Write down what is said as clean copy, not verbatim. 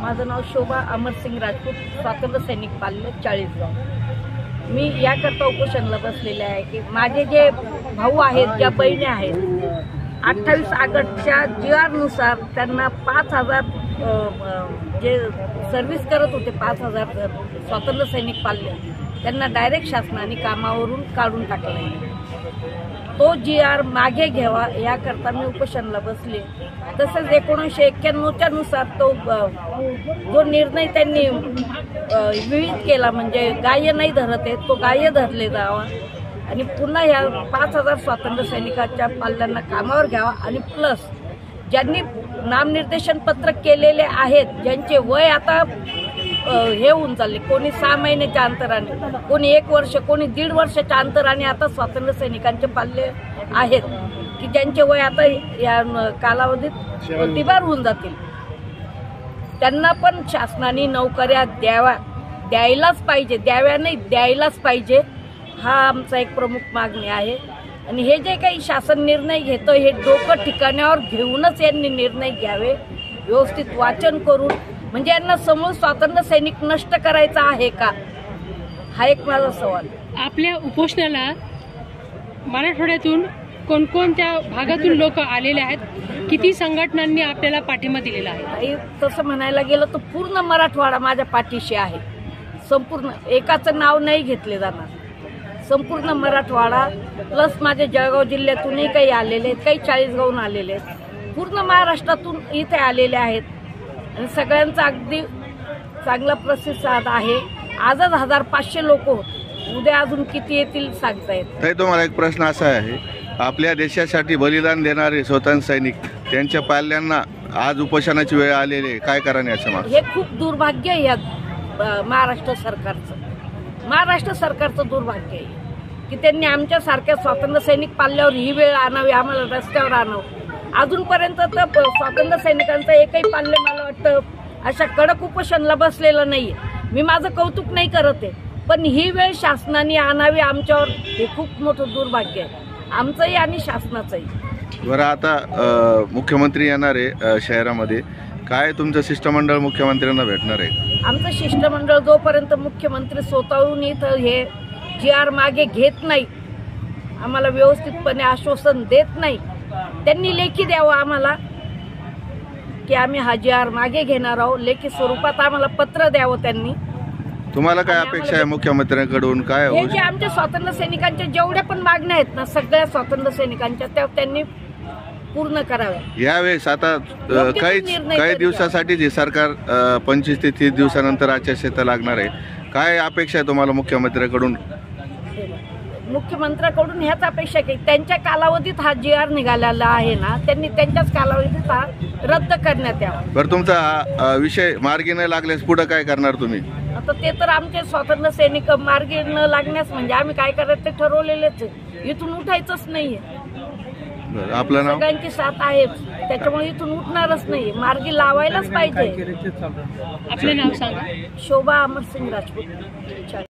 माझं नाव शोभा अमरसिंग राजपूत, स्वातंत्र्य सैनिक पाल्य 40 मी याकरता उपोषणाला बसलेले आहे की माझे जे भाऊ आहेत, ज्या बहिणी आहेत, 28 ऑगस्टच्या GR नुसार त्यांना 5000 जे सर्व्हिस करत होते, 5000 स्वातंत्र्य सैनिक पाल्य, त्यांना डायरेक्ट शासनाने कामावरून काढून टाकले। तो GR मागे घ्यावा याकरता मी उपोषणाला बसले। तसंच 1991च्या नुसार तो जो निर्णय त्यांनी विहित केला, म्हणजे गाय नाही धरत आहे, तो गाय धरले जावा आणि पुन्हा या 5000 स्वातंत्र्य सैनिकांच्या पाल्यांना कामावर घ्यावा आणि प्लस ज्यांनी नामनिर्देशन पत्र केलेले आहेत, ज्यांचे वय आता हे होऊन चालले, कोणी 6 महिन्याच्या अंतराने, कोणी 1 वर्ष, कोणी 1.5 वर्षाच्या अंतराने आता स्वातंत्र्य सैनिकांचे पाल्य आहेत की ज्यांचे वय आता या कालावधीत प्रतिभार होऊन जातील, त्यांना पण शासनाने नोकऱ्या द्यायलाच पाहिजे, द्याव्या नाही द्यायलाच पाहिजे, हा आमचा एक प्रमुख मागणी आहे। आणि हे जे काही शासन निर्णय घेतं हे डोकं ठिकाणावर घेऊनच यांनी निर्णय घ्यावे, व्यवस्थित वाचन करून, म्हणजे यांना समोर स्वातंत्र्य सैनिक नष्ट करायचा आहे का, हा एक माझा सवाल। आपल्या उपोषणाला मराठवाड्यातून कोणकोणत्या भागातून लोक आलेले आहेत, किती संघटनांनी आपल्याला पाठिंबा दिलेला आहे? तसं म्हणायला गेलं तर पूर्ण मराठवाडा माझ्या पाठीशी आहे, संपूर्ण, एकाचं नाव नाही घेतले जाणार, संपूर्ण मराठवाडा प्लस माझे जळगाव जिल्ह्यातूनही काही आलेले आहेत, काही 40गावहून आलेले आहेत, पूर्ण महाराष्ट्रातून इथे आलेले आहेत आणि सगळ्यांचा अगदी चांगला प्रतिसाद आहे। आजच 1500 लोक होते, उद्या अजून किती येतील सांगता येत नाही। तुम्हाला एक प्रश्न असा आहे, आपल्या देशासाठी बलिदान देणारे स्वातंत्र्य सैनिक त्यांच्या पाल्यांना आज उपोषणाची वेळ आलेली आहे, काय करायचं याच्या मागे? हे खूप दुर्भाग्य आहे या महाराष्ट्र सरकारचं दुर्भाग्य आहे की त्यांनी आमच्या सारख्या स्वातंत्र्य सैनिक पाल्यावर ही वेळ आणावी, आम्हाला रस्त्यावर आणावं। अजूनपर्यंत तर स्वातंत्र्य सैनिकांचा एकही पाल्य मला वाटतं अशा कडक उपोषणाला बसलेलं नाहीये। मी माझं कौतुक नाही करत आहे, पण ही वेळ शासनाने आणावी आमच्यावर, हे खूप मोठं दुर्भाग्य आहे आमचंही आणि शासनाचंही। बरं, आता मुख्यमंत्री येणार आहे शहरामध्ये, काय तुमचं शिष्टमंडळ मुख्यमंत्र्यांना भेटणार आहे? आमचं शिष्टमंडळ जोपर्यंत मुख्यमंत्री स्वतःहून इथं हे GR मागे घेत नाही, आम्हाला व्यवस्थितपणे आश्वासन देत नाही, त्यांनी लेखी द्यावं आम्हाला की आम्ही हा GR मागे घेणार आहोत, लेखी स्वरूपात आम्हाला पत्र द्यावं त्यांनी। तुम्हाला काय अपेक्षा आहे मुख्यमंत्र्यांकडून? काय हे जे आमच्या स्वातंत्र्य सैनिकांच्या जेवढ्या पण मागण्या आहेत ना, सगळ्या स्वातंत्र्य सैनिकांच्या, त्या त्यांनी पूर्ण कराव्या। यावेळेस आता काही दिवसासाठी जे सरकार 25 ते 30 दिवसानंतर आचारसंहिता लागणार आहे, काय अपेक्षा आहे तुम्हाला मुख्यमंत्र्यांकडून? मुख्यमंत्र्यांकडून ह्याच अपेक्षा की त्यांच्या कालावधीत हा GR निघालेला आहे ना, त्यांनी त्यांच्याच कालावधीत हा रद्द करण्यात यावा। बरं, तुमचा हा विषय मार्गी न लागल्यास पुढे काय करणार तुम्ही? आता ते तर आमचे स्वातंत्र्य सैनिक मार्गी न लागण्यास म्हणजे आम्ही काय करायचं ते ठरवलेलेच आहे, इथून उठायचंच नाहीये। आपलं नाव? सगळ्यांची साथ आहे, त्याच्यामुळे इथून उठणारच नाही, मार्गी लावायलाच पाहिजे। आपलं नाव सांगा? शोभा अमरसिंग राजपूत।